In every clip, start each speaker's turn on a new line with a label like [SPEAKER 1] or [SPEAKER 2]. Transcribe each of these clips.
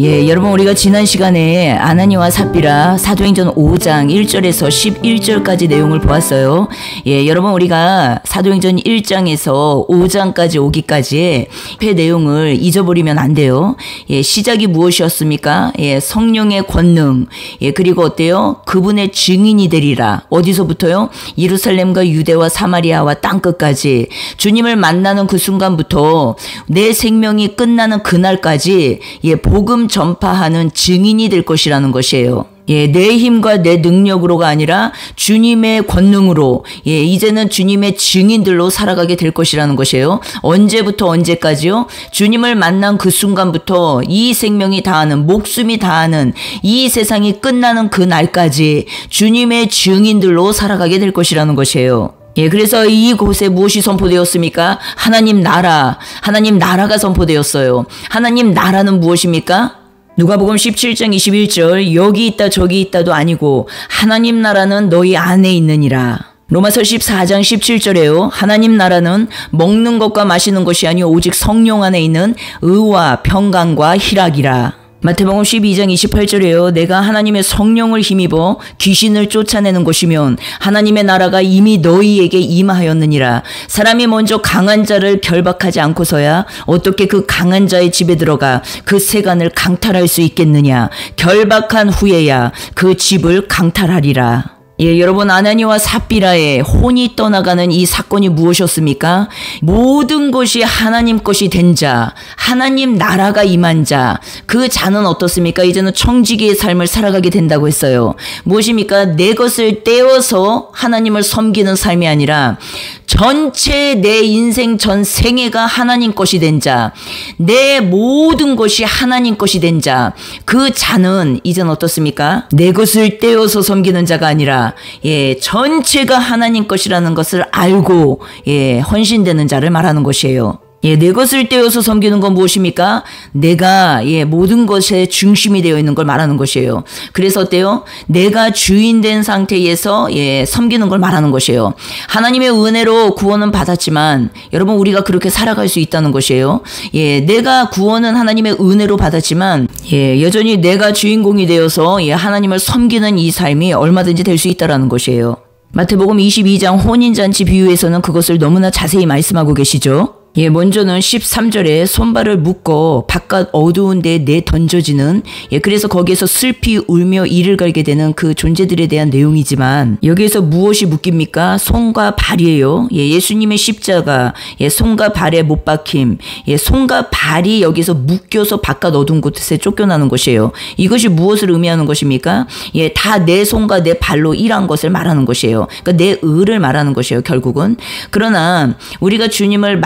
[SPEAKER 1] 예, 여러분 우리가 지난 시간에 아나니와 삽비라 사도행전 5장 1절에서 11절까지 내용을 보았어요. 예, 여러분 우리가 사도행전 1장에서 5장까지 오기까지의 내용을 잊어버리면 안 돼요. 예, 시작이 무엇이었습니까? 예, 성령의 권능. 예, 그리고 어때요? 그분의 증인이 되리라. 어디서부터요? 예루살렘과 유대와 사마리아와 땅끝까지. 주님을 만나는 그 순간부터 내 생명이 끝나는 그날까지 예, 복음 전파하는 증인이 될 것이라는 것이에요. 예, 내 힘과 내 능력으로가 아니라 주님의 권능으로, 예, 이제는 주님의 증인들로 살아가게 될 것이라는 것이에요. 언제부터 언제까지요? 주님을 만난 그 순간부터 이 생명이 다하는, 목숨이 다하는 이 세상이 끝나는 그 날까지 주님의 증인들로 살아가게 될 것이라는 것이에요. 예, 그래서 이곳에 무엇이 선포되었습니까? 하나님 나라가 선포되었어요. 하나님 나라는 무엇입니까? 누가복음 17장 21절 여기 있다 저기 있다도 아니고 하나님 나라는 너희 안에 있느니라. 로마서 14장 17절에요. 하나님 나라는 먹는 것과 마시는 것이 아니오 오직 성령 안에 있는 의와 평강과 희락이라. 마태복음 12장 28절에요. 내가 하나님의 성령을 힘입어 귀신을 쫓아내는 것이면 하나님의 나라가 이미 너희에게 임하였느니라. 사람이 먼저 강한 자를 결박하지 않고서야 어떻게 그 강한 자의 집에 들어가 그 세간을 강탈할 수 있겠느냐. 결박한 후에야 그 집을 강탈하리라. 예, 여러분 아나니와 삽비라의 혼이 떠나가는 이 사건이 무엇이었습니까? 모든 것이 하나님 것이 된 자, 하나님 나라가 임한 자, 그 자는 어떻습니까? 이제는 청지기의 삶을 살아가게 된다고 했어요. 무엇입니까? 내 것을 떼어서 하나님을 섬기는 삶이 아니라 전체 내 인생 전 생애가 하나님 것이 된 자, 내 모든 것이 하나님 것이 된 자, 그 자는 이제는 어떻습니까? 내 것을 떼어서 섬기는 자가 아니라 예, 전체가 하나님 것이라는 것을 알고 예, 헌신되는 자를 말하는 것이에요. 예, 내 것을 떼어서 섬기는 건 무엇입니까? 내가 예, 모든 것의 중심이 되어 있는 걸 말하는 것이에요. 그래서 어때요? 내가 주인된 상태에서 예, 섬기는 걸 말하는 것이에요. 하나님의 은혜로 구원은 받았지만 여러분 우리가 그렇게 살아갈 수 있다는 것이에요. 예, 내가 구원은 하나님의 은혜로 받았지만 예, 여전히 내가 주인공이 되어서 예, 하나님을 섬기는 이 삶이 얼마든지 될 수 있다라는 것이에요. 마태복음 22장 혼인잔치 비유에서는 그것을 너무나 자세히 말씀하고 계시죠. 예, 먼저는 13절에 손발을 묶어 바깥 어두운 데에 내던져지는 예, 그래서 거기에서 슬피 울며 이를 갈게 되는 그 존재들에 대한 내용이지만 여기에서 무엇이 묶입니까? 손과 발이에요. 예, 예수님의 십자가, 예, 손과 발에 못 박힘, 예, 손과 발이 여기서 묶여서 바깥 어두운 곳에 쫓겨나는 것이에요. 이것이 무엇을 의미하는 것입니까? 예, 다 내 손과 내 발로 일한 것을 말하는 것이에요. 그러니까 내 의를 말하는 것이에요, 결국은. 그러나 우리가 주님을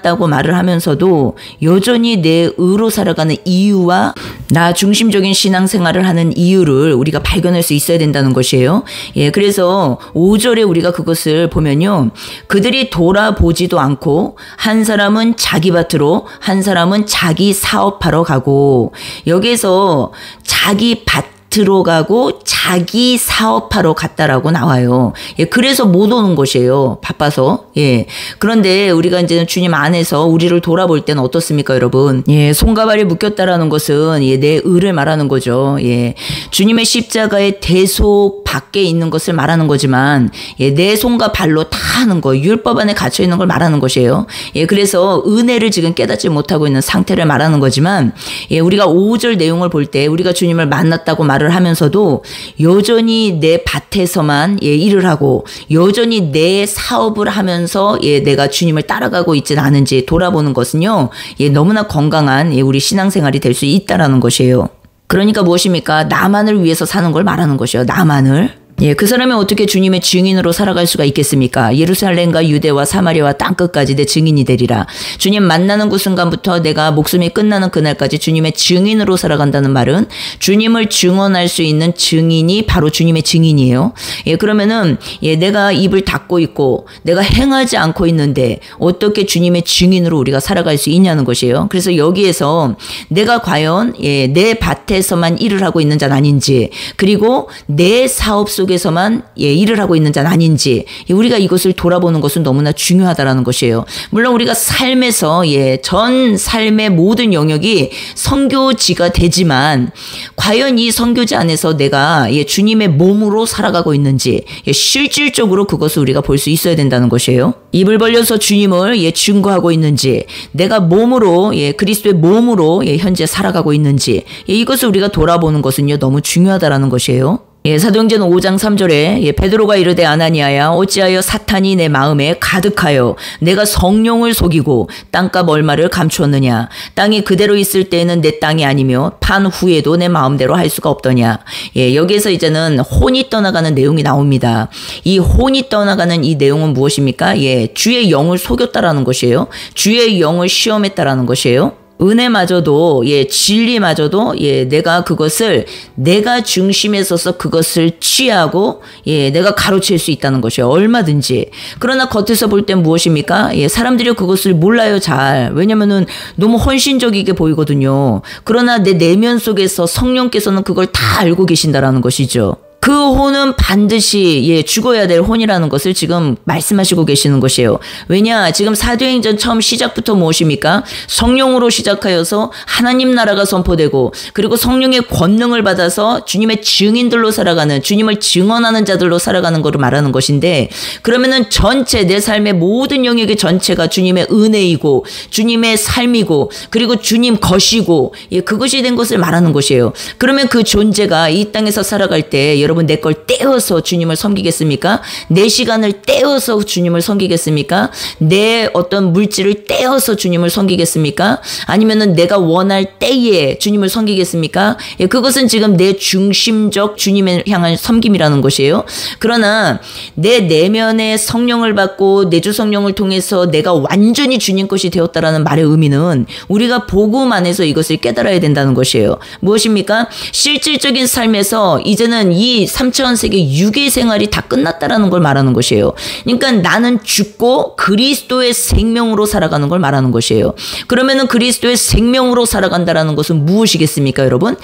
[SPEAKER 1] 다고 말을 하면서도 여전히 내 의로 살아가는 이유와 나 중심적인 신앙생활을 하는 이유를 우리가 발견할 수 있어야 된다는 것이에요. 예, 그래서 5절에 우리가 그것을 보면요. 그들이 돌아보지도 않고 한 사람은 자기 밭으로 한 사람은 자기 사업하러 가고 여기에서 자기 밭으로 가고 자기 사업하러 갔다라고 나와요. 예, 그래서 못 오는 것이에요. 바빠서. 예. 그런데 우리가 이제 주님 안에서 우리를 돌아볼 때는 어떻습니까, 여러분? 예, 손과 발이 묶였다라는 것은 예, 내 의를 말하는 거죠. 예. 주님의 십자가의 대속 밖에 있는 것을 말하는 거지만 예, 내 손과 발로 다 하는 거, 율법 안에 갇혀 있는 걸 말하는 것이에요. 예, 그래서 은혜를 지금 깨닫지 못하고 있는 상태를 말하는 거지만 예, 우리가 5절 내용을 볼 때 우리가 주님을 만났다고 말을 하면서도 여전히 내 밭에서만 예, 일을 하고 여전히 내 사업을 하면서 예, 내가 주님을 따라가고 있지는 않은지 돌아보는 것은요. 예, 너무나 건강한 예, 우리 신앙생활이 될 수 있다라는 것이에요. 그러니까 무엇입니까? 나만을 위해서 사는 걸 말하는 것이에요. 나만을. 예, 그 사람이 어떻게 주님의 증인으로 살아갈 수가 있겠습니까? 예루살렘과 유대와 사마리아와 땅끝까지 내 증인이 되리라. 주님 만나는 그 순간부터 내가 목숨이 끝나는 그날까지 주님의 증인으로 살아간다는 말은 주님을 증언할 수 있는 증인이 바로 주님의 증인이에요. 예, 그러면은 예, 내가 입을 닫고 있고 내가 행하지 않고 있는데 어떻게 주님의 증인으로 우리가 살아갈 수 있냐는 것이에요. 그래서 여기에서 내가 과연 예, 내 밭에서만 일을 하고 있는 자는 아닌지 그리고 내 사업 속에 속에서만 일을 하고 있는 자는 아닌지 우리가 이것을 돌아보는 것은 너무나 중요하다라는 것이에요. 물론 우리가 삶에서 전 삶의 모든 영역이 선교지가 되지만 과연 이 선교지 안에서 내가 주님의 몸으로 살아가고 있는지 실질적으로 그것을 우리가 볼 수 있어야 된다는 것이에요. 입을 벌려서 주님을 증거하고 있는지, 내가 몸으로 그리스도의 몸으로 현재 살아가고 있는지 이것을 우리가 돌아보는 것은요 너무 중요하다라는 것이에요. 사도행전 5장 3절에 베드로가 이르되 아나니아야 어찌하여 사탄이 내 마음에 가득하여 내가 성령을 속이고 땅값 얼마를 감추었느냐. 땅이 그대로 있을 때에는 내 땅이 아니며 판 후에도 내 마음대로 할 수가 없더냐. 여기에서 이제는 혼이 떠나가는 내용이 나옵니다. 이 혼이 떠나가는 이 내용은 무엇입니까? 주의 영을 속였다라는 것이에요. 주의 영을 시험했다라는 것이에요. 은혜마저도 진리마저도 내가 그것을 내가 중심에 서서 그것을 취하고 내가 가로챌 수 있다는 것이에요. 얼마든지. 그러나 겉에서 볼 땐 무엇입니까? 사람들이 그것을 몰라요 잘. 왜냐면은 너무 헌신적이게 보이거든요. 그러나 내 내면 속에서 성령께서는 그걸 다 알고 계신다라는 것이죠. 그 혼은 반드시 죽어야 될 혼이라는 것을 지금 말씀하시고 계시는 것이에요. 왜냐? 지금 사도행전 처음 시작부터 무엇입니까? 성령으로 시작하여서 하나님 나라가 선포되고 그리고 성령의 권능을 받아서 주님의 증인들로 살아가는, 주님을 증언하는 자들로 살아가는 것을 말하는 것인데, 그러면은 전체 내 삶의 모든 영역의 전체가 주님의 은혜이고 주님의 삶이고 그리고 주님 것이고 그것이 된 것을 말하는 것이에요. 그러면 그 존재가 이 땅에서 살아갈 때 여러분 내 걸 떼어서 주님을 섬기겠습니까? 내 시간을 떼어서 주님을 섬기겠습니까? 내 어떤 물질을 떼어서 주님을 섬기겠습니까? 아니면은 내가 원할 때에 주님을 섬기겠습니까? 그것은 지금 내 중심적 주님을 향한 섬김이라는 것이에요. 그러나 내 내면의 성령을 받고 내주 성령을 통해서 내가 완전히 주님 것이 되었다라는 말의 의미는 우리가 복음 안에서 이것을 깨달아야 된다는 것이에요. 무엇입니까? 실질적인 삶에서 이제는 이 3차원세계 육의 생활이 다 끝났다라는 걸 말하는 것이에요. 그러니까 나는 죽고 그리스도의 생명으로 살아가는 걸 말하는 것이에요. 그러면은 그리스도의 생명으로 살아간다라는 것은 무엇이겠습니까, 여러분?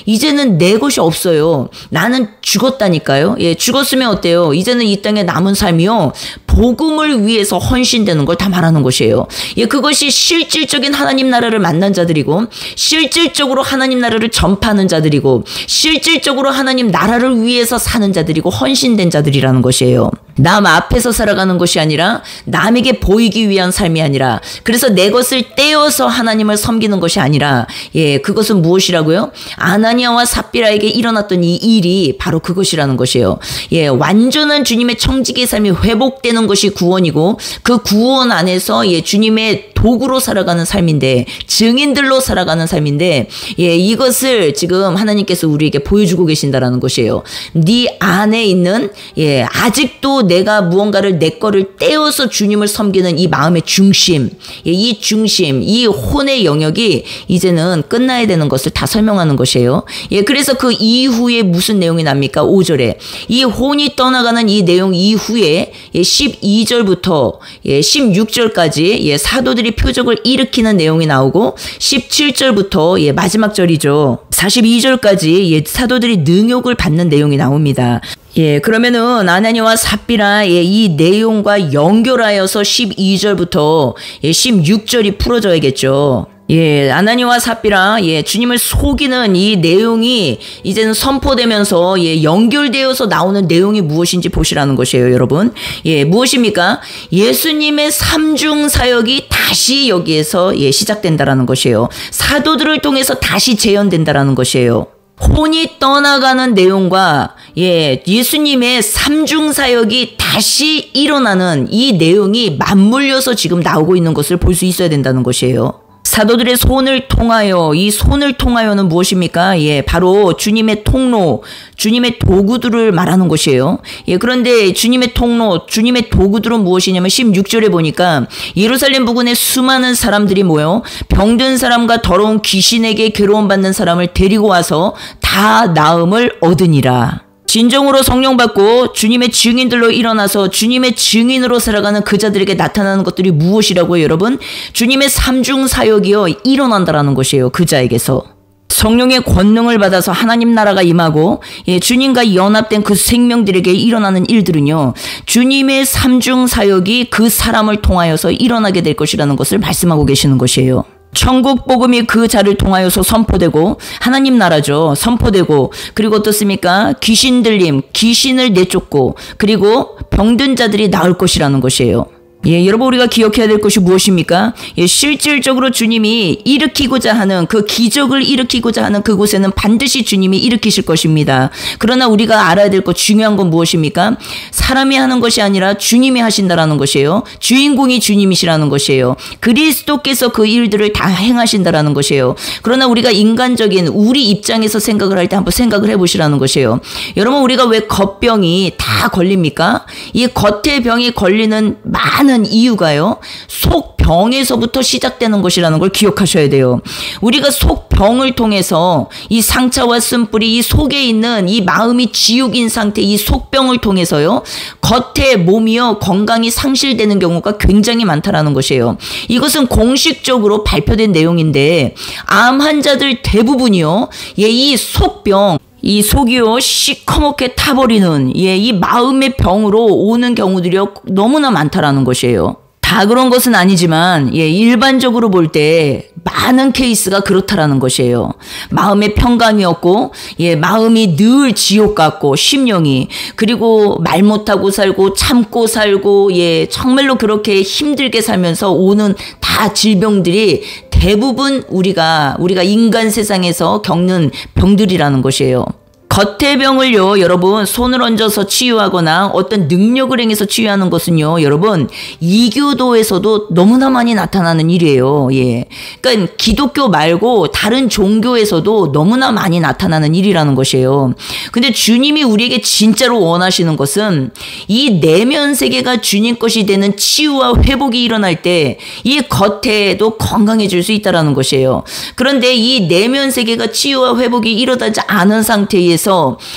[SPEAKER 1] 이제는 내 것이 없어요. 나는 죽었다니까요. 죽었으면 어때요? 이제는 이 땅에 남은 삶이요, 복음을 위해서 헌신되는 걸 다 말하는 것이에요. 그것이 실질적인 하나님 나라를 만난 자들이고, 실질적으로 하나님 나라를 전파하는 자들이고, 실질적으로 하나님 나라를 위해서 사는 자들이고 헌신된 자들이라는 것이에요. 남 앞에서 살아가는 것이 아니라 남에게 보이기 위한 삶이 아니라, 그래서 내 것을 떼어서 하나님을 섬기는 것이 아니라, 그것은 무엇이라고요? 아나니아와 삽비라에게 일어났던 이 일이 바로 그것이라는 것이에요. 완전한 주님의 청지기의 삶이 회복되는 것이 구원이고, 그 구원 안에서 주님의 도구로 살아가는 삶인데, 증인들로 살아가는 삶인데, 이것을 지금 하나님께서 우리에게 보여주고 계신다라는 것이에요. 네 안에 있는 아직도 내가 무언가를 내 거를 떼어서 주님을 섬기는 이 마음의 중심, 이 중심, 이 혼의 영역이 이제는 끝나야 되는 것을 다 설명하는 것이에요. 그래서 그 이후에 무슨 내용이 납니까? 5절에 이 혼이 떠나가는 이 내용 이후에 12절부터 16절까지 사도들이 표적을 일으키는 내용이 나오고, 17절부터 마지막 절이죠, 42절까지 사도들이 능욕을 받는 내용이 나옵니다. 그러면은 아나니아와 삽비라 이 내용과 연결하여서 12절부터 16절이 풀어져야겠죠. 아나니아와 삽비라 주님을 속이는 이 내용이 이제는 선포되면서 연결되어서 나오는 내용이 무엇인지 보시라는 것이에요, 여러분. 무엇입니까? 예수님의 삼중 사역이 다시 여기에서 시작된다라는 것이에요. 사도들을 통해서 다시 재현된다라는 것이에요. 혼이 떠나가는 내용과 예수님의 삼중 사역이 다시 일어나는 이 내용이 맞물려서 지금 나오고 있는 것을 볼 수 있어야 된다는 것이에요. 사도들의 손을 통하여, 이 손을 통하여는 무엇입니까? 바로 주님의 통로, 주님의 도구들을 말하는 것이에요. 그런데 주님의 통로, 주님의 도구들은 무엇이냐면 16절에 보니까 예루살렘 부근에 수많은 사람들이 모여 병든 사람과 더러운 귀신에게 괴로움 받는 사람을 데리고 와서 다 나음을 얻으니라. 진정으로 성령 받고 주님의 증인들로 일어나서 주님의 증인으로 살아가는 그 자들에게 나타나는 것들이 무엇이라고요, 여러분? 주님의 삼중 사역이요, 일어난다라는 것이에요, 그 자에게서. 성령의 권능을 받아서 하나님 나라가 임하고 주님과 연합된 그 생명들에게 일어나는 일들은요, 주님의 삼중 사역이 그 사람을 통하여서 일어나게 될 것이라는 것을 말씀하고 계시는 것이에요. 천국 복음이 그 자를 통하여서 선포되고, 하나님 나라죠, 선포되고, 그리고 어떻습니까? 귀신 들림, 귀신을 내쫓고, 그리고 병든 자들이 나을 것이라는 것이에요. 여러분, 우리가 기억해야 될 것이 무엇입니까? 실질적으로 주님이 일으키고자 하는, 그 기적을 일으키고자 하는 그곳에는 반드시 주님이 일으키실 것입니다. 그러나 우리가 알아야 될 것, 중요한 건 무엇입니까? 사람이 하는 것이 아니라 주님이 하신다라는 것이에요. 주인공이 주님이시라는 것이에요. 그리스도께서 그 일들을 다 행하신다라는 것이에요. 그러나 우리가 인간적인 우리 입장에서 생각을 할 때 한번 생각을 해보시라는 것이에요. 여러분, 우리가 왜 겉병이 다 걸립니까? 이 겉의 병이 걸리는 많은 이유가요, 속병에서부터 시작되는 것이라는 걸 기억하셔야 돼요. 우리가 속병을 통해서 이 상처와 쓴뿌리, 이 속에 있는 이 마음이 지옥인 상태, 이 속병을 통해서요, 겉의 몸이요 건강이 상실되는 경우가 굉장히 많다라는 것이에요. 이것은 공식적으로 발표된 내용인데, 암 환자들 대부분이요, 이 속병, 이 속이요 시커멓게 타버리는 이 마음의 병으로 오는 경우들이 너무나 많다라는 것이에요. 다 그런 것은 아니지만 일반적으로 볼 때 많은 케이스가 그렇다라는 것이에요. 마음의 평강이 없고 마음이 늘 지옥 같고, 심령이, 그리고 말 못하고 살고 참고 살고 정말로 그렇게 힘들게 살면서 오는 다 질병들이 대부분 우리가 인간 세상에서 겪는 병들이라는 것이에요. 겉의 병을요, 여러분, 손을 얹어서 치유하거나 어떤 능력을 행해서 치유하는 것은요, 여러분, 이교도에서도 너무나 많이 나타나는 일이에요. 그러니까 기독교 말고 다른 종교에서도 너무나 많이 나타나는 일이라는 것이에요. 근데 주님이 우리에게 진짜로 원하시는 것은 이 내면 세계가 주님 것이 되는 치유와 회복이 일어날 때 이 겉에도 건강해질 수 있다는 것이에요. 그런데 이 내면 세계가 치유와 회복이 일어나지 않은 상태에서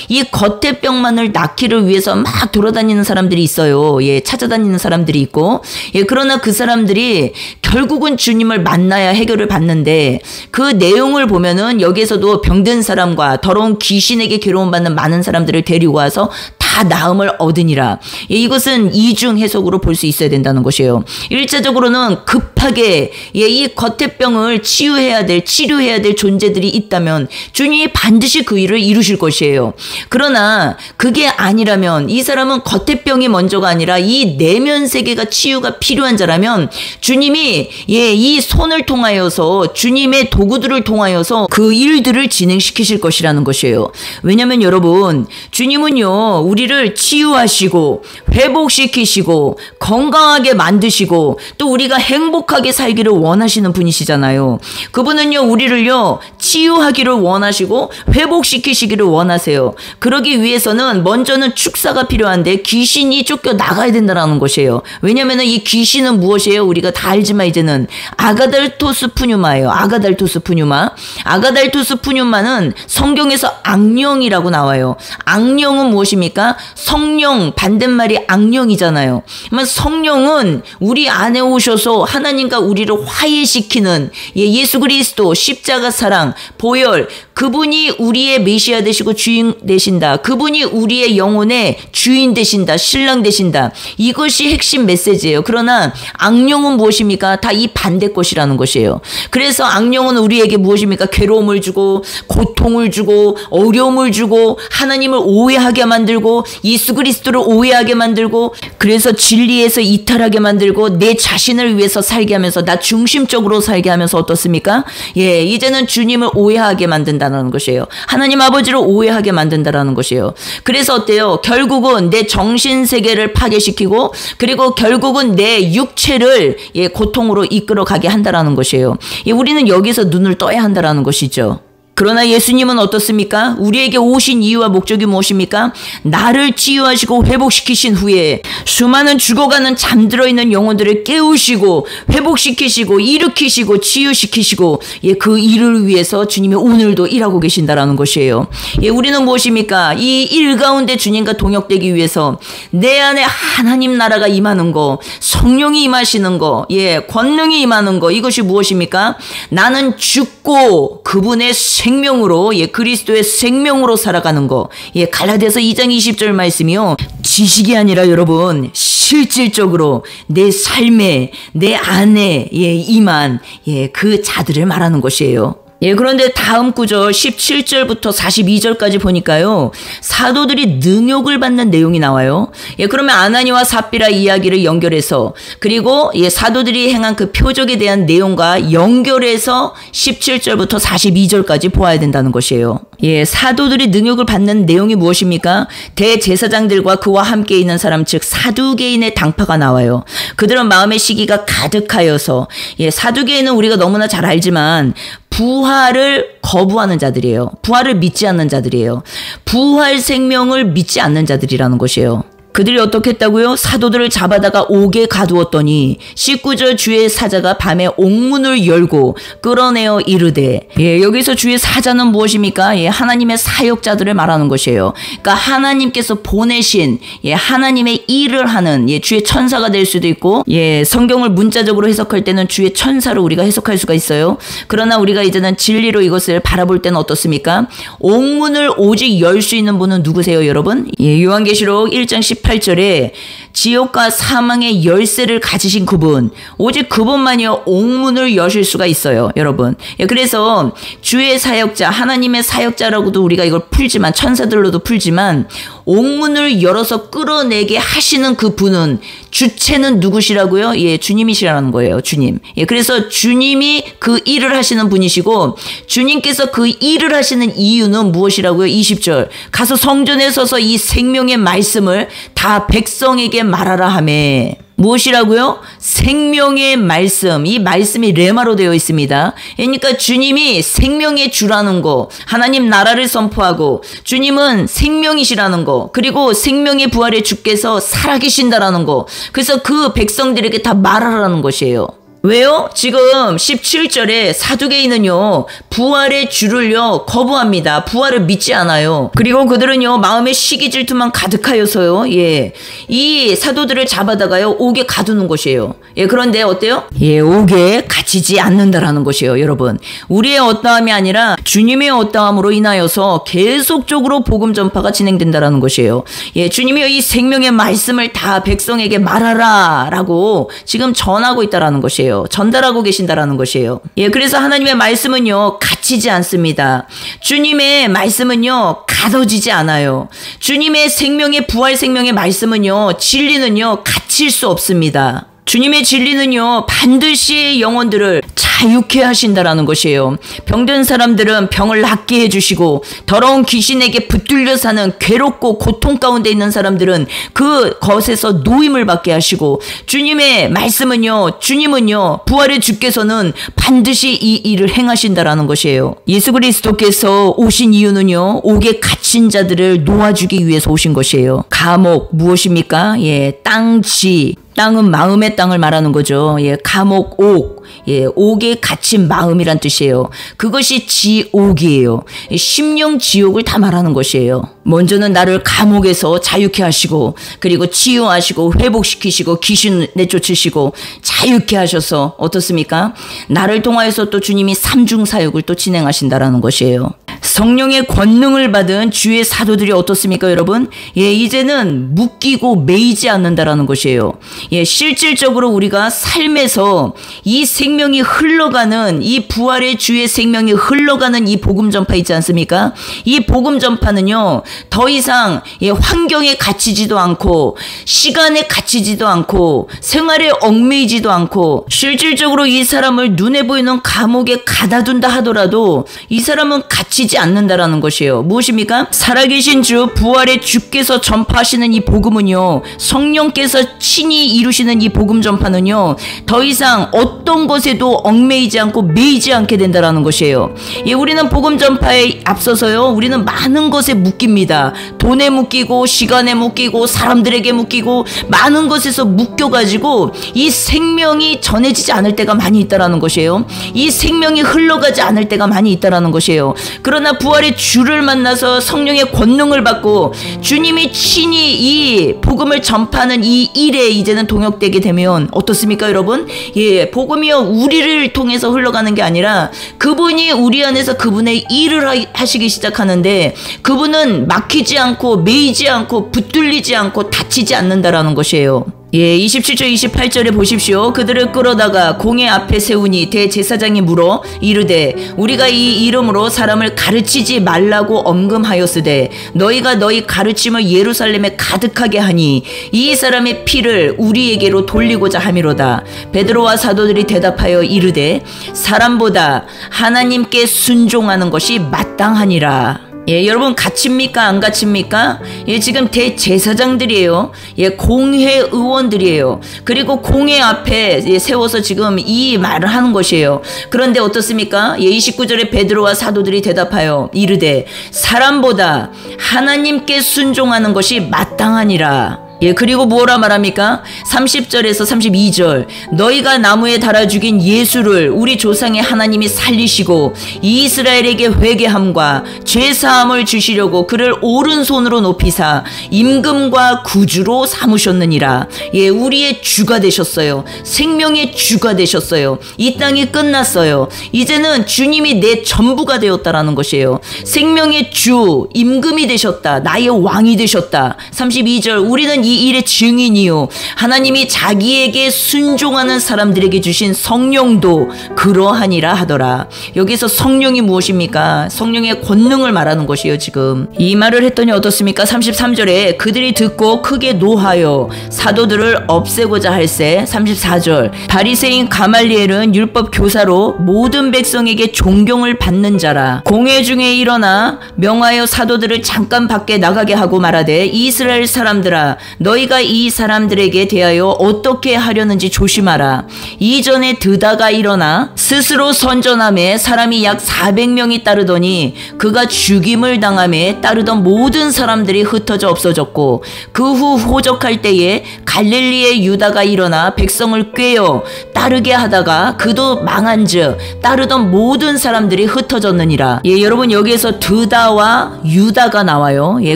[SPEAKER 1] 이 겉의 병만을 낫기를 위해서 막 돌아다니는 사람들이 있어요. 찾아다니는 사람들이 있고, 그러나 그 사람들이 결국은 주님을 만나야 해결을 받는데, 그 내용을 보면은 여기에서도 병든 사람과 더러운 귀신에게 괴로움받는 많은 사람들을 데리고 와서 다 나음을 얻으니라. 이것은 이중 해석으로 볼 수 있어야 된다는 것이에요. 1차적으로는 급하게 이 겉의 병을 치유해야 될, 치료해야 될 존재들이 있다면 주님이 반드시 그 일을 이루실 것이에요. 그러나 그게 아니라면, 이 사람은 겉의 병이 먼저가 아니라 이 내면 세계가 치유가 필요한 자라면 주님이 이 손을 통하여서, 주님의 도구들을 통하여서 그 일들을 진행시키실 것이라는 것이에요. 왜냐하면 여러분, 주님은요 우리를 치유하시고 회복시키시고 건강하게 만드시고 또 우리가 행복하게 살기를 원하시는 분이시잖아요. 그분은요 우리를요 치유하기를 원하시고 회복시키시기를 원하세요. 그러기 위해서는 먼저는 축사가 필요한데 귀신이 쫓겨 나가야 된다는 것이에요. 왜냐하면 이 귀신은 무엇이에요? 우리가 다 알지만 이제는 아가달토스 푸뉴마예요. 아가달토스 푸뉴마. 아가달토스 푸뉴마는 성경에서 악령이라고 나와요. 악령은 무엇입니까? 성령, 반대말이 악령이잖아요. 성령은 우리 안에 오셔서 하나님과 우리를 화해시키는 예수 그리스도 십자가 사랑, 보혈, 그분이 우리의 메시아 되시고 주인 되신다. 그분이 우리의 영혼의 주인 되신다. 신랑 되신다. 이것이 핵심 메시지예요. 그러나 악령은 무엇입니까? 다 이 반대 것이라는 것이에요. 그래서 악령은 우리에게 무엇입니까? 괴로움을 주고 고통을 주고 어려움을 주고 하나님을 오해하게 만들고 예수 그리스도를 오해하게 만들고, 그래서 진리에서 이탈하게 만들고 내 자신을 위해서 살게 하면서 나 중심적으로 살게 하면서 어떻습니까? 이제는 주님을 오해하게 만든다는 것이에요. 하나님 아버지를 오해하게 만든다는 것이에요. 그래서 어때요? 결국은 내 정신세계를 파괴시키고, 그리고 결국은 내 육체를 고통으로 이끌어가게 한다는 것이에요. 우리는 여기서 눈을 떠야 한다는 것이죠. 그러나 예수님은 어떻습니까? 우리에게 오신 이유와 목적이 무엇입니까? 나를 치유하시고 회복시키신 후에 수많은 죽어가는 잠들어 있는 영혼들을 깨우시고 회복시키시고 일으키시고 치유시키시고 그 일을 위해서 주님이 오늘도 일하고 계신다라는 것이에요. 우리는 무엇입니까? 이 일 가운데 주님과 동역되기 위해서 내 안에 하나님 나라가 임하는 거, 성령이 임하시는 거, 권능이 임하는 거, 이것이 무엇입니까? 나는 죽고 그분의 생명으로, 예, 그리스도의 생명으로 살아가는 거. 예, 갈라디아서 2장 20절 말씀이요. 지식이 아니라 여러분, 실질적으로 내 삶에, 내 안에, 예, 임한, 예, 그 자들을 말하는 것이에요. 예, 그런데 다음 구절 17절부터 42절까지 보니까요, 사도들이 능욕을 받는 내용이 나와요. 예, 그러면 아나니와 삽비라 이야기를 연결해서, 그리고 예, 사도들이 행한 그 표적에 대한 내용과 연결해서 17절부터 42절까지 보아야 된다는 것이에요. 예, 사도들이 능욕을 받는 내용이 무엇입니까? 대제사장들과 그와 함께 있는 사람, 즉 사두개인의 당파가 나와요. 그들은 마음의 시기가 가득하여서, 예, 사두개인은 우리가 너무나 잘 알지만 부활을 거부하는 자들이에요. 부활을 믿지 않는 자들이에요. 부활 생명을 믿지 않는 자들이라는 것이에요. 그들이 어떻게 했다고요? 사도들을 잡아다가 옥에 가두었더니 19절 주의 사자가 밤에 옥문을 열고 끌어내어 이르되, 예, 여기서 주의 사자는 무엇입니까? 예, 하나님의 사역자들을 말하는 것이에요. 그러니까 하나님께서 보내신, 예, 하나님의 일을 하는, 예, 주의 천사가 될 수도 있고, 예, 성경을 문자적으로 해석할 때는 주의 천사로 우리가 해석할 수가 있어요. 그러나 우리가 이제는 진리로 이것을 바라볼 때는 어떻습니까? 옥문을 오직 열 수 있는 분은 누구세요, 여러분? 예, 요한계시록 1장 18절에 지옥과 사망의 열쇠를 가지신 그분, 오직 그분만이요 옥문을 여실 수가 있어요, 여러분. 예, 그래서 주의 사역자, 하나님의 사역자라고도 우리가 이걸 풀지만, 천사들로도 풀지만, 옥문을 열어서 끌어내게 하시는 그 분은, 주체는 누구시라고요? 예, 주님이시라는 거예요, 주님. 예, 그래서 주님이 그 일을 하시는 분이시고, 주님께서 그 일을 하시는 이유는 무엇이라고요? 20절. 가서 성전에 서서 이 생명의 말씀을 다 백성에게 말하라 하매. 무엇이라고요? 생명의 말씀. 이 말씀이 레마로 되어 있습니다. 그러니까 주님이 생명의 주라는 거, 하나님 나라를 선포하고, 주님은 생명이시라는 거, 그리고 생명의 부활의 주께서 살아계신다라는 거, 그래서 그 백성들에게 다 말하라는 것이에요. 왜요? 지금 17절에 사두개인은요, 부활의 주를요, 거부합니다. 부활을 믿지 않아요. 그리고 그들은요, 마음의 시기 질투만 가득하여서요, 예, 이 사도들을 잡아다가요, 옥에 가두는 것이에요. 예, 그런데 어때요? 예, 옥에 갇히지 않는다라는 것이에요, 여러분. 우리의 어떠함이 아니라 주님의 어떠함으로 인하여서 계속적으로 복음 전파가 진행된다라는 것이에요. 예, 주님이 이 생명의 말씀을 다 백성에게 말하라 라고 지금 전하고 있다라는 것이에요. 전달하고 계신다라는 것이에요. 예, 그래서 하나님의 말씀은요, 갇히지 않습니다. 주님의 말씀은요, 가둬지지 않아요. 주님의 생명의 부활 생명의 말씀은요, 진리는요, 갇힐 수 없습니다. 주님의 진리는요, 반드시 영혼들을 자유케 하신다라는 것이에요. 병든 사람들은 병을 낫게 해주시고, 더러운 귀신에게 붙들려 사는 괴롭고 고통 가운데 있는 사람들은 그 것에서 노임을 받게 하시고, 주님의 말씀은요, 주님은요, 부활의 주께서는 반드시 이 일을 행하신다라는 것이에요. 예수 그리스도께서 오신 이유는요, 옥에 갇힌 자들을 놓아주기 위해서 오신 것이에요. 감옥 무엇입니까? 예, 땅지. 땅은 마음의 땅을 말하는 거죠. 예, 감옥, 옥. 예, 옥에 갇힌 마음이란 뜻이에요. 그것이 지옥이에요. 심령 지옥을 다 말하는 것이에요. 먼저는 나를 감옥에서 자유케 하시고, 그리고 치유하시고, 회복시키시고, 귀신 내쫓으시고, 자유케 하셔서 어떻습니까? 나를 통하여서 또 주님이 삼중사역을 또 진행하신다라는 것이에요. 성령의 권능을 받은 주의 사도들이 어떻습니까, 여러분? 예, 이제는 묶이고 매이지 않는다라는 것이에요. 예, 실질적으로 우리가 삶에서 이 생명이 흘러가는, 이 부활의 주의 생명이 흘러가는 이 복음 전파 있지 않습니까? 이 복음 전파는요, 더 이상 예, 환경에 갇히지도 않고, 시간에 갇히지도 않고, 생활에 얽매이지도 않고, 실질적으로 이 사람을 눈에 보이는 감옥에 가다둔다 하더라도 이 사람은 갇히지 않는다라는 것이에요. 무엇입니까? 살아계신 주, 부활의 주께서 전파하시는 이 복음은요, 성령께서 친히 이루시는 이 복음 전파는요, 더 이상 어떤 것에도 얽매이지 않고 매이지 않게 된다라는 것이에요. 예, 우리는 복음 전파에 앞서서요, 우리는 많은 것에 묶입니다. 돈에 묶이고, 시간에 묶이고, 사람들에게 묶이고, 많은 것에서 묶여가지고 이 생명이 전해지지 않을 때가 많이 있다라는 것이에요. 이 생명이 흘러가지 않을 때가 많이 있다라는 것이에요. 그러나 날마다 부활의 주를 만나서 성령의 권능을 받고 주님이 친히 이 복음을 전파하는 이 일에 이제는 동역되게 되면 어떻습니까, 여러분? 예, 복음이요 우리를 통해서 흘러가는 게 아니라 그분이 우리 안에서 그분의 일을 하시기 시작하는데 그분은 막히지 않고 매이지 않고 붙들리지 않고 다치지 않는다라는 것이에요. 예, 27절 28절에 보십시오. 그들을 끌어다가 공회 앞에 세우니 대제사장이 물어 이르되 우리가 이 이름으로 사람을 가르치지 말라고 엄금하였으되 너희가 너희 가르침을 예루살렘에 가득하게 하니 이 사람의 피를 우리에게로 돌리고자 함이로다. 베드로와 사도들이 대답하여 이르되 사람보다 하나님께 순종하는 것이 마땅하니라. 예, 여러분 갇힙니까? 안 갇힙니까? 예, 지금 대제사장들이에요. 예, 공회 의원들이에요. 그리고 공회 앞에 세워서 지금 이 말을 하는 것이에요. 그런데 어떻습니까? 예, 29절에 베드로와 사도들이 대답하여 이르되 사람보다 하나님께 순종하는 것이 마땅하니라. 예, 그리고 뭐라 말합니까? 30절에서 32절 너희가 나무에 달아 죽인 예수를 우리 조상의 하나님이 살리시고 이스라엘에게 회개함과 죄사함을 주시려고 그를 오른손으로 높이사 임금과 구주로 삼으셨느니라. 예, 우리의 주가 되셨어요. 생명의 주가 되셨어요. 이 땅이 끝났어요. 이제는 주님이 내 전부가 되었다라는 것이에요. 생명의 주, 임금이 되셨다. 나의 왕이 되셨다. 32절 우리는 이 일의 증인이요 하나님이 자기에게 순종하는 사람들에게 주신 성령도 그러하니라 하더라. 여기서 성령이 무엇입니까? 성령의 권능을 말하는 것이에요. 지금 이 말을 했더니 어떻습니까? 33절에 그들이 듣고 크게 노하여 사도들을 없애고자 할세. 34절 바리새인 가말리엘은 율법 교사로 모든 백성에게 존경을 받는 자라. 공회 중에 일어나 명하여 사도들을 잠깐 밖에 나가게 하고 말하되 이스라엘 사람들아 너희가 이 사람들에게 대하여 어떻게 하려는지 조심하라. 이전에 드다가 일어나 스스로 선전함에 사람이 약 400명이 따르더니 그가 죽임을 당함에 따르던 모든 사람들이 흩어져 없어졌고 그 후 호적할 때에 갈릴리의 유다가 일어나 백성을 꾀어 따르게 하다가 그도 망한즉 따르던 모든 사람들이 흩어졌느니라. 예, 여러분 여기에서 드다와 유다가 나와요. 예,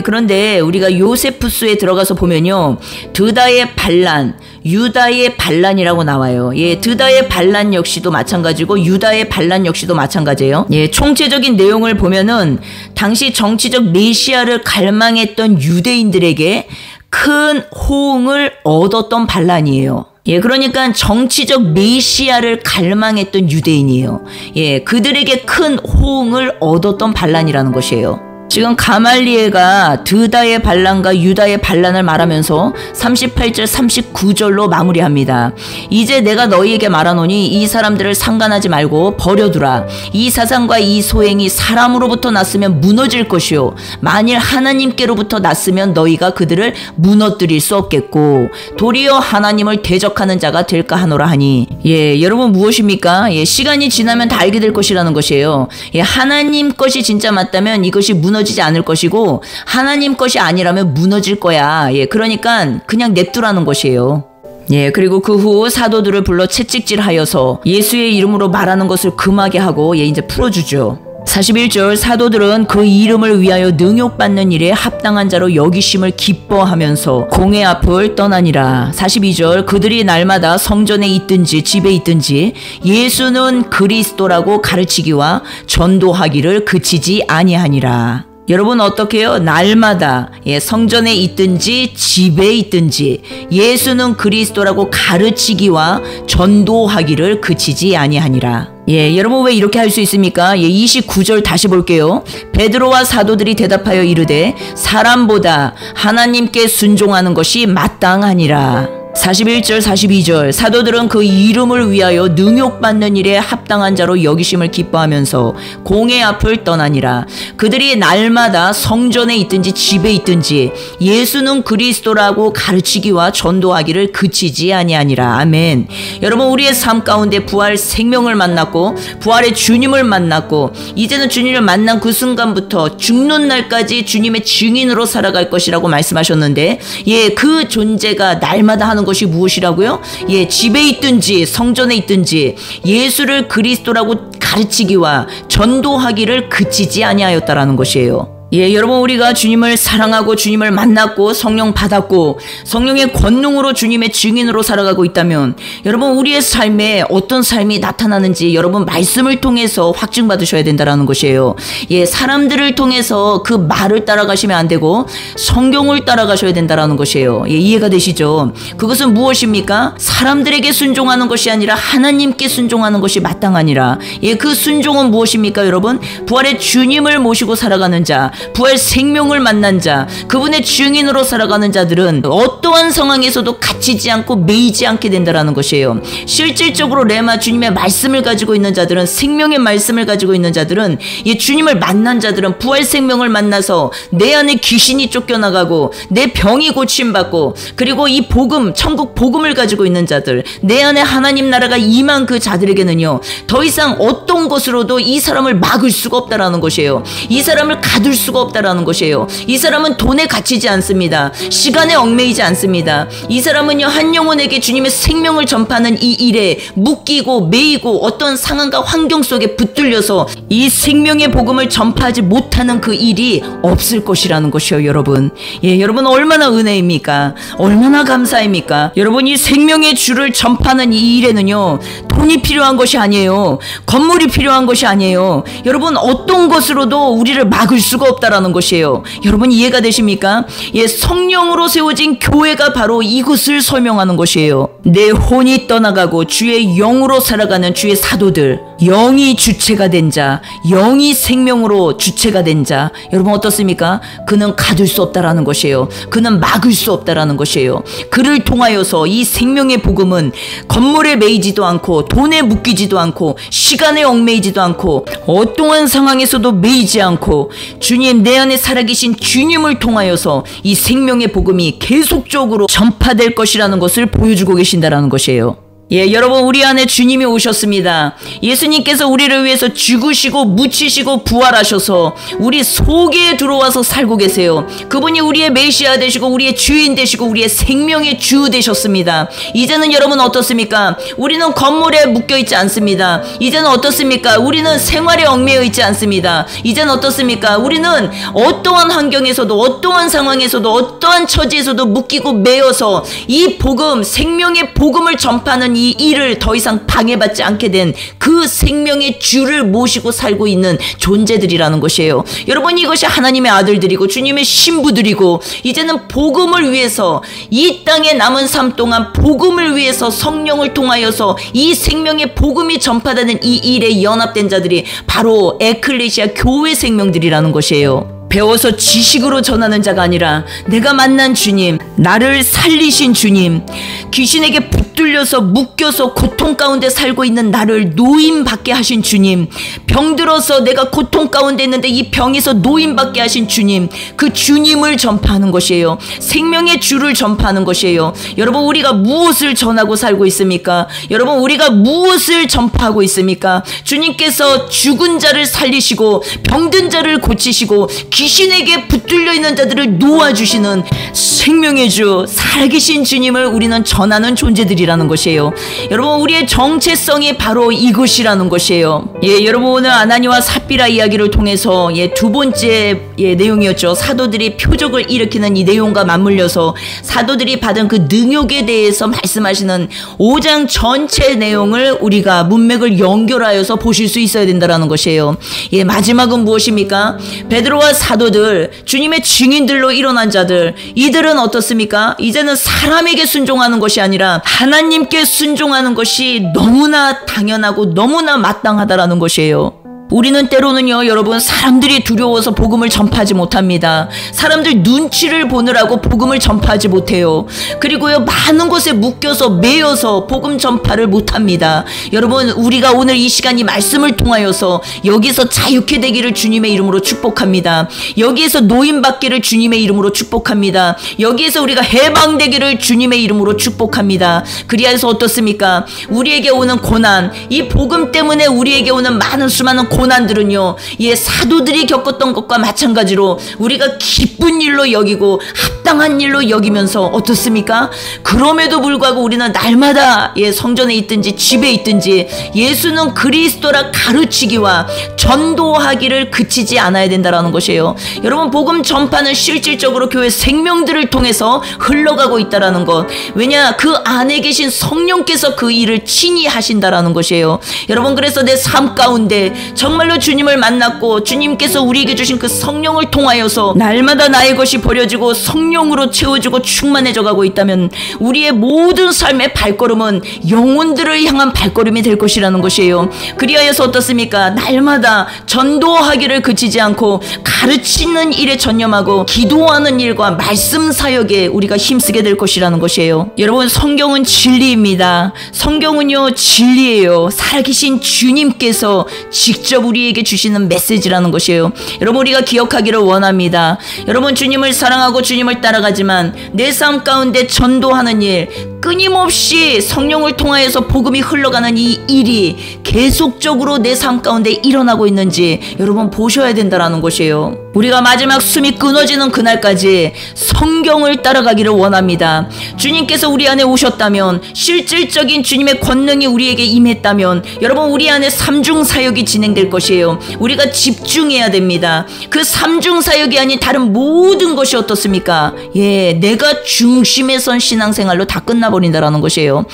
[SPEAKER 1] 그런데 우리가 요세푸스에 들어가서 보면요 드다의 반란, 유다의 반란이라고 나와요. 예, 드다의 반란 역시도 마찬가지고 유다의 반란 역시도 마찬가지예요. 예, 총체적인 내용을 보면은 당시 정치적 메시아를 갈망했던 유대인들에게 큰 호응을 얻었던 반란이에요. 예, 그러니까 정치적 메시아를 갈망했던 유대인이에요. 예, 그들에게 큰 호응을 얻었던 반란이라는 것이에요. 지금 가말리엘가 드다의 반란과 유다의 반란을 말하면서 38절 39절로 마무리합니다. 이제 내가 너희에게 말하노니 이 사람들을 상관하지 말고 버려두라. 이 사상과 이 소행이 사람으로부터 났으면 무너질 것이요 만일 하나님께로부터 났으면 너희가 그들을 무너뜨릴 수 없겠고 도리어 하나님을 대적하는 자가 될까 하노라 하니. 예, 여러분 무엇입니까? 예, 시간이 지나면 다 알게 될 것이라는 것이에요. 예, 하나님 것이 진짜 맞다면 이것이 무너지지 않을 것이고 하나님 것이 아니라면 무너질 거야. 예, 그러니까 그냥 냅두라는 것이에요. 예, 그리고 그 후 사도들을 불러 채찍질하여서 예수의 이름으로 말하는 것을 금하게 하고 예, 이제 풀어주죠. 41절 사도들은 그 이름을 위하여 능욕받는 일에 합당한 자로 여기심을 기뻐하면서 공회 앞을 떠나니라. 42절 그들이 날마다 성전에 있든지 집에 있든지 예수는 그리스도라고 가르치기와 전도하기를 그치지 아니하니라. 여러분 어떻게 해요? 날마다 예, 성전에 있든지 집에 있든지 예수는 그리스도라고 가르치기와 전도하기를 그치지 아니하니라. 예, 여러분 왜 이렇게 할 수 있습니까? 예, 29절 다시 볼게요. 베드로와 사도들이 대답하여 이르되 사람보다 하나님께 순종하는 것이 마땅하니라. 41절 42절 사도들은 그 이름을 위하여 능욕받는 일에 합당한 자로 여기심을 기뻐하면서 공회 앞을 떠나니라. 그들이 날마다 성전에 있든지 집에 있든지 예수는 그리스도라고 가르치기와 전도하기를 그치지 아니하니라. 아멘. 여러분 우리의 삶 가운데 부활 생명을 만났고 부활의 주님을 만났고 이제는 주님을 만난 그 순간부터 죽는 날까지 주님의 증인으로 살아갈 것이라고 말씀하셨는데 예, 그 존재가 날마다 하는 순종하는 것이 무엇이라고요? 예, 집에 있든지 성전에 있든지 예수를 그리스도라고 가르치기와 전도하기를 그치지 아니하였다라는 것이에요. 예, 여러분, 우리가 주님을 사랑하고 주님을 만났고 성령 받았고 성령의 권능으로 주님의 증인으로 살아가고 있다면 여러분, 우리의 삶에 어떤 삶이 나타나는지 여러분 말씀을 통해서 확증받으셔야 된다라는 것이에요. 예, 사람들을 통해서 그 말을 따라가시면 안 되고 성경을 따라가셔야 된다라는 것이에요. 예, 이해가 되시죠? 그것은 무엇입니까? 사람들에게 순종하는 것이 아니라 하나님께 순종하는 것이 마땅하니라. 예, 그 순종은 무엇입니까, 여러분? 부활의 주님을 모시고 살아가는 자, 부활 생명을 만난 자, 그분의 증인으로 살아가는 자들은 어떠한 상황에서도 갇히지 않고 매이지 않게 된다라는 것이에요. 실질적으로 레마 주님의 말씀을 가지고 있는 자들은, 생명의 말씀을 가지고 있는 자들은, 이 주님을 만난 자들은 부활 생명을 만나서 내 안에 귀신이 쫓겨나가고 내 병이 고침받고, 그리고 이 복음, 천국 복음을 가지고 있는 자들, 내 안에 하나님 나라가 임한 그 자들에게는요, 더 이상 어떤 것으로도 이 사람을 막을 수가 없다라는 것이에요. 이 사람을 가둘 수가 없다라는 것이에요. 이 사람은 돈에 갇히지 않습니다. 시간에 얽매이지 않습니다. 이 사람은요, 한 영혼에게 주님의 생명을 전파하는 이 일에 묶이고 매이고 어떤 상황과 환경 속에 붙들려서 이 생명의 복음을 전파하지 못하는 그 일이 없을 것이라는 것이요, 여러분. 예, 여러분, 얼마나 은혜입니까? 얼마나 감사입니까? 여러분, 이 생명의 주를 전파하는 이 일에는요, 돈이 필요한 것이 아니에요. 건물이 필요한 것이 아니에요. 여러분, 어떤 것으로도 우리를 막을 수가 없다라는 것이에요. 여러분, 이해가 되십니까? 예, 성령으로 세워진 교회가 바로 이것을 설명하는 것이에요. 내 혼이 떠나가고 주의 영으로 살아가는 주의 사도들, 영이 주체가 된 자, 영이 생명으로 주체가 된 자, 여러분 어떻습니까? 그는 가둘 수 없다라는 것이에요. 그는 막을 수 없다라는 것이에요. 그를 통하여서 이 생명의 복음은 건물에 매이지도 않고 돈에 묶이지도 않고 시간에 얽매이지도 않고 어떠한 상황에서도 매이지 않고 주님, 내 안에 살아계신 주님을 통하여서 이 생명의 복음이 계속적으로 전파될 것이라는 것을 보여주고 계신다라는 것이에요. 예, 여러분, 우리 안에 주님이 오셨습니다. 예수님께서 우리를 위해서 죽으시고 묻히시고 부활하셔서 우리 속에 들어와서 살고 계세요. 그분이 우리의 메시아 되시고 우리의 주인 되시고 우리의 생명의 주 되셨습니다. 이제는 여러분 어떻습니까? 우리는 건물에 묶여있지 않습니다. 이제는 어떻습니까? 우리는 생활에 얽매여 있지 않습니다. 이제는 어떻습니까? 우리는 어떠한 환경에서도 어떠한 상황에서도 어떠한 처지에서도 묶이고 매여서 이 복음, 생명의 복음을 전파하는 이 일을 더 이상 방해받지 않게 된 그 생명의 주를 모시고 살고 있는 존재들이라는 것이에요. 여러분, 이것이 하나님의 아들들이고 주님의 신부들이고 이제는 복음을 위해서 이 땅에 남은 삶 동안 복음을 위해서 성령을 통하여서 이 생명의 복음이 전파되는 이 일에 연합된 자들이 바로 에클레시아 교회 생명들이라는 것이에요. 배워서 지식으로 전하는 자가 아니라 내가 만난 주님, 나를 살리신 주님, 귀신에게 붙들려서 묶여서 고통 가운데 살고 있는 나를 노임받게 하신 주님, 병들어서 내가 고통 가운데 있는데 이 병에서 노임받게 하신 주님, 그 주님을 전파하는 것이에요. 생명의 주를 전파하는 것이에요. 여러분, 우리가 무엇을 전하고 살고 있습니까? 여러분, 우리가 무엇을 전파하고 있습니까? 주님께서 죽은 자를 살리시고 병든 자를 고치시고 귀신에게 붙들려 있는 자들을 놓아주시는 생명의 주, 살아계신 주님을 우리는 전하는 존재들이라는 것이에요. 여러분, 우리의 정체성이 바로 이것이라는 것이에요. 예, 여러분, 오늘 아나니와 삽비라 이야기를 통해서 두 번째 내용이었죠. 사도들이 표적을 일으키는 이 내용과 맞물려서 사도들이 받은 그 능욕에 대해서 말씀하시는 5장 전체 내용을 우리가 문맥을 연결하여서 보실 수 있어야 된다는 것이에요. 예, 마지막은 무엇입니까? 베드로와 사도들, 주님의 증인들로 일어난 자들, 이들은 어떻습니까? 이제는 사람에게 순종하는 것이 아니라 하나님께 순종하는 것이 너무나 당연하고 너무나 마땅하다라는 것이에요. 우리는 때로는요, 여러분, 사람들이 두려워서 복음을 전파하지 못합니다. 사람들 눈치를 보느라고 복음을 전파하지 못해요. 그리고요, 많은 곳에 묶여서 매여서 복음 전파를 못합니다. 여러분, 우리가 오늘 이 시간 이 말씀을 통하여서 여기서 자유케 되기를 주님의 이름으로 축복합니다. 여기에서 노임받기를 주님의 이름으로 축복합니다. 여기에서 우리가 해방되기를 주님의 이름으로 축복합니다. 그리하여서 어떻습니까? 우리에게 오는 고난, 이 복음 때문에 우리에게 오는 많은 수많은 고난들은요, 사도들이 겪었던 것과 마찬가지로 우리가 기쁜 일로 여기고 합당한 일로 여기면서 어떻습니까? 그럼에도 불구하고 우리는 날마다 성전에 있든지 집에 있든지 예수는 그리스도라 가르치기와 전도하기를 그치지 않아야 된다라는 것이에요. 여러분, 복음 전파는 실질적으로 교회 생명들을 통해서 흘러가고 있다라는 것. 왜냐? 그 안에 계신 성령께서 그 일을 친히 하신다라는 것이에요. 여러분, 그래서 내 삶 가운데 정말로 주님을 만났고 주님께서 우리에게 주신 그 성령을 통하여서 날마다 나의 것이 버려지고 성령으로 채워지고 충만해져 가고 있다면 우리의 모든 삶의 발걸음은 영혼들을 향한 발걸음이 될 것이라는 것이에요. 그리하여서 어떻습니까? 날마다 전도하기를 그치지 않고 가르치는 일에 전념하고 기도하는 일과 말씀 사역에 우리가 힘쓰게 될 것이라는 것이에요. 여러분, 성경은 진리입니다. 성경은요, 진리예요. 살아계신 주님께서 직접 우리에게 주시는 메시지라는 것이에요. 여러분, 우리가 기억하기를 원합니다. 여러분, 주님을 사랑하고 주님을 따라가지만 내 삶 가운데 전도하는 일, 끊임없이 성령을 통하여서 복음이 흘러가는 이 일이 계속적으로 내 삶 가운데 일어나고 있는지 여러분 보셔야 된다는 것이에요. 우리가 마지막 숨이 끊어지는 그날까지 성경을 따라가기를 원합니다. 주님께서 우리 안에 오셨다면, 실질적인 주님의 권능이 우리에게 임했다면 여러분, 우리 안에 삼중 사역이 진행될 것이에요. 우리가 집중해야 됩니다. 그 삼중 사역이 아닌 다른 모든 것이 어떻습니까? 내가 중심에 선 신앙생활로 다 끝나버린다라는 것이에요.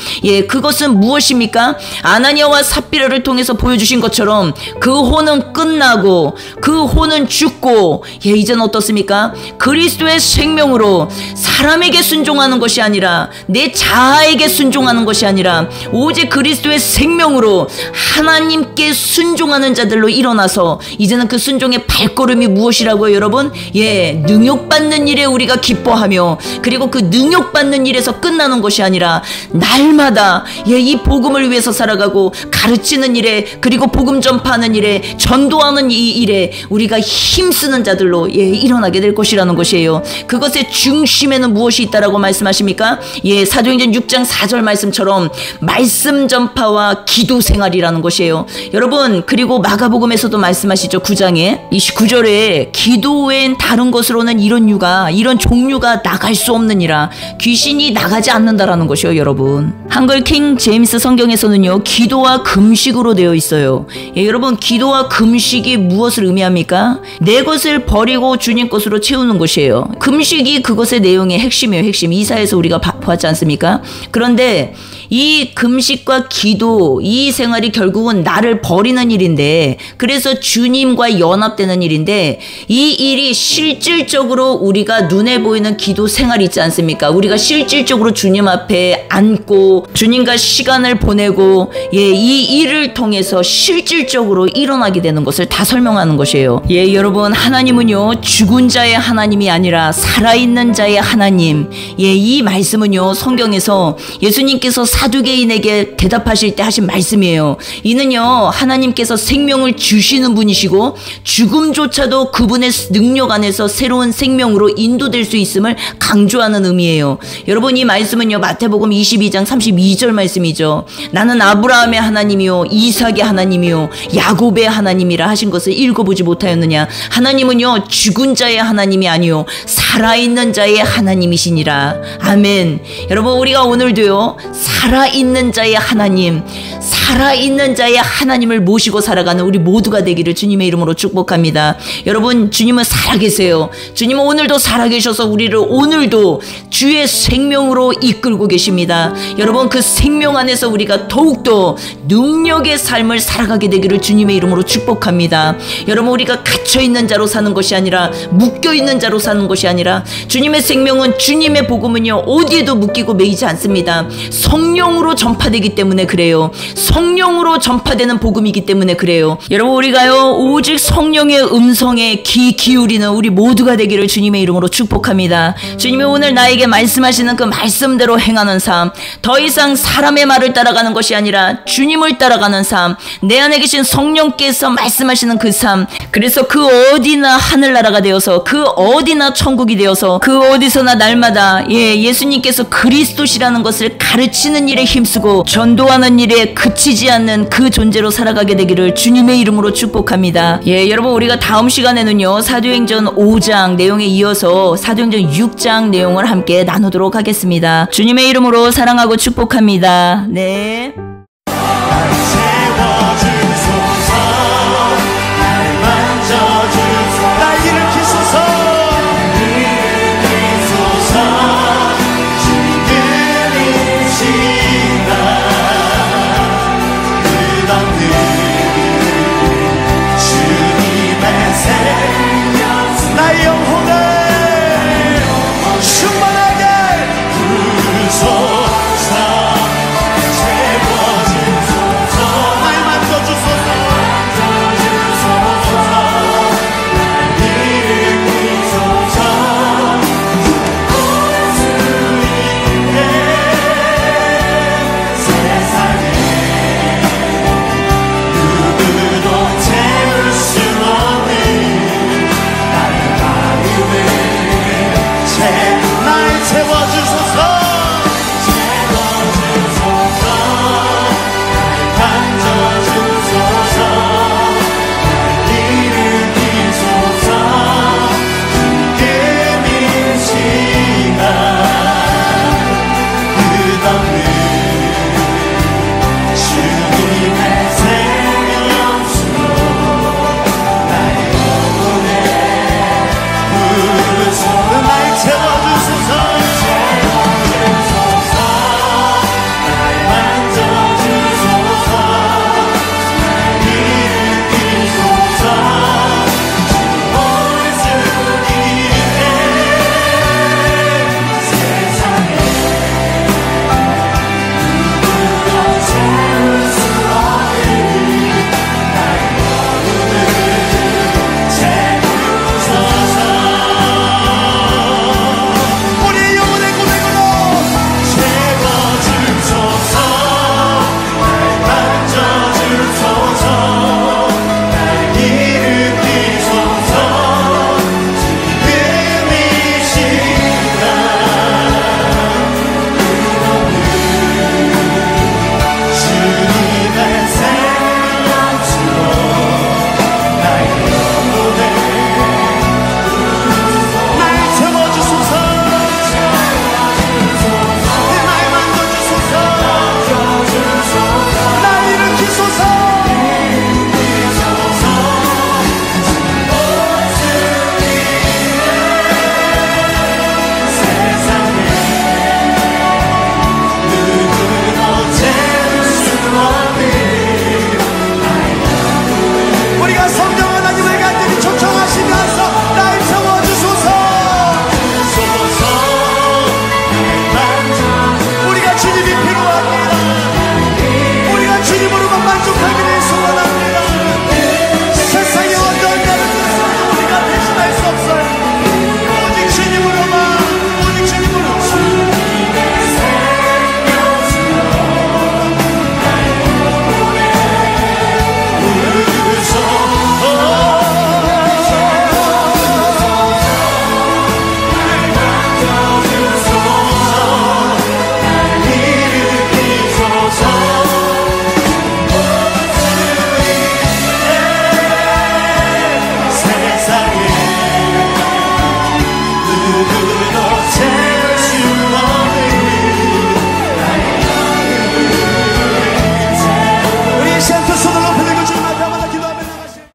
[SPEAKER 1] 그것은 무엇입니까? 아나니아와 삽비라를 통해서 보여주신 것처럼 그 혼은 끝나고 그 혼은 죽고, 이제는 어떻습니까? 그리스도의 생명으로 사람에게 순종하는 것이 아니라, 내 자아에게 순종하는 것이 아니라 오직 그리스도의 생명으로 하나님께 순종하는 자들로 일어나서 이제는 그 순종의 발걸음이 무엇이라고요, 여러분? 능욕받는 일에 우리가 기뻐하며, 그리고 그 능욕받는 일에서 끝나는 것이 아니라 날마다 이 복음을 위해서 살아가고 가르치는 일에, 그리고 복음 전파하는 일에, 전도하는 이 일에 우리가 힘쓰는 자들로 일어나게 될 것이라는 것이에요. 그것의 중심에는 무엇이 있다라고 말씀하십니까? 사도행전 6장 4절 말씀처럼 말씀 전파와 기도 생활이라는 것이에요. 여러분, 그리고 마가복음에서도 말씀하시죠. 9장에 29절에 기도 외엔 다른 것으로는 이런 종류가 나갈 수 없느니라. 귀신이 나가지 않는다라는 것이요, 여러분. 한글 킹 제임스 성경에서는요, 기도와 금식으로 되어 있어요. 여러분, 기도와 금식이 무엇을 의미합니까? 내 것을 버리고 주님 것으로 채우는 것이에요. 금식이 그것의 내용의 핵심이에요. 핵심. 이사에서 우리가 보았지 않습니까? 그런데 이 금식과 기도, 이 생활이 결국은 나를 버리는 일인데, 그래서 주님과 연합되는 일인데, 이 일이 실질적으로 우리가 눈에 보이는 기도 생활이 있지 않습니까? 우리가 실질적으로 주님 앞에 앉고 주님과 시간을 보내고 이 일을 통해서 실질적으로 일어나게 되는 것을 다 설명하는 것이에요. 여러분, 하나님은요, 죽은 자의 하나님이 아니라 살아있는 자의 하나님. 이 말씀은요, 성경에서 예수님께서 사두개인에게 대답하실 때 하신 말씀이에요. 이는요, 하나님께서 생명을 주시는 분이시고 죽음조차도 그분의 능력 안에서 새로운 생명으로 인도될 수 있음을 강조하는 의미예요. 여러분, 이 말씀은요, 마태복음 22장 32절 말씀이죠. 나는 아브라함의 하나님이요 이삭의 하나님이요 야곱의 하나님이라 하신 것을 읽어보지 못하였느냐? 하나님은요, 죽은 자의 하나님이 아니요 살아있는 자의 하나님이시니라. 아멘. 여러분, 우리가 오늘도요, 살아있는 자의 하나님, 살아있는 자의 하나님을 모시고 살아가는 우리 모두가 되기를 주님의 이름으로 축복합니다. 여러분, 주님은 살아계세요. 주님은 오늘도 살아계셔서 우리를 오늘도 주의 생명으로 이끌고 계십니다. 여러분, 그 생명 안에서 우리가 더욱더 능력의 삶을 살아가게 되기를 주님의 이름으로 축복합니다. 여러분, 우리가 갇혀있는 자로 사는 것이 아니라, 묶여있는 자로 사는 것이 아니라, 주님의 생명은, 주님의 복음은요, 어디에도 묶이고 매이지 않습니다. 성령으로 전파되기 때문에 그래요. 성령으로 전파되는 복음이기 때문에 그래요. 여러분, 우리가요, 오직 성령의 음성에 귀 기울이는 우리 모두가 되기를 주님의 이름으로 축복합니다. 주님이 오늘 나에게 말씀하시는 그 말씀대로 행하는 삶, 더 이상 사람의 말을 따라가는 것이 아니라 주님을 따라가는 삶, 내 안에 계신 성령께서 말씀하시는 그 삶, 그래서 그 어디나 하늘나라가 되어서 그 어디나 천국이 되어서 그 어디서나 날마다 예수님께서 그리스도시라는 것을 가르치는 일에 힘쓰고 전도하는 일에 그치지 않는 그 존재로 살아가게 되기를 주님의 이름으로 축복합니다. 여러분, 우리가 다음 시간에는요 사도행전 5장 내용에 이어서 사도행전 6장 내용을 함께 나누도록 하겠습니다. 주님의 이름으로 사랑하고 축복합니다. 네.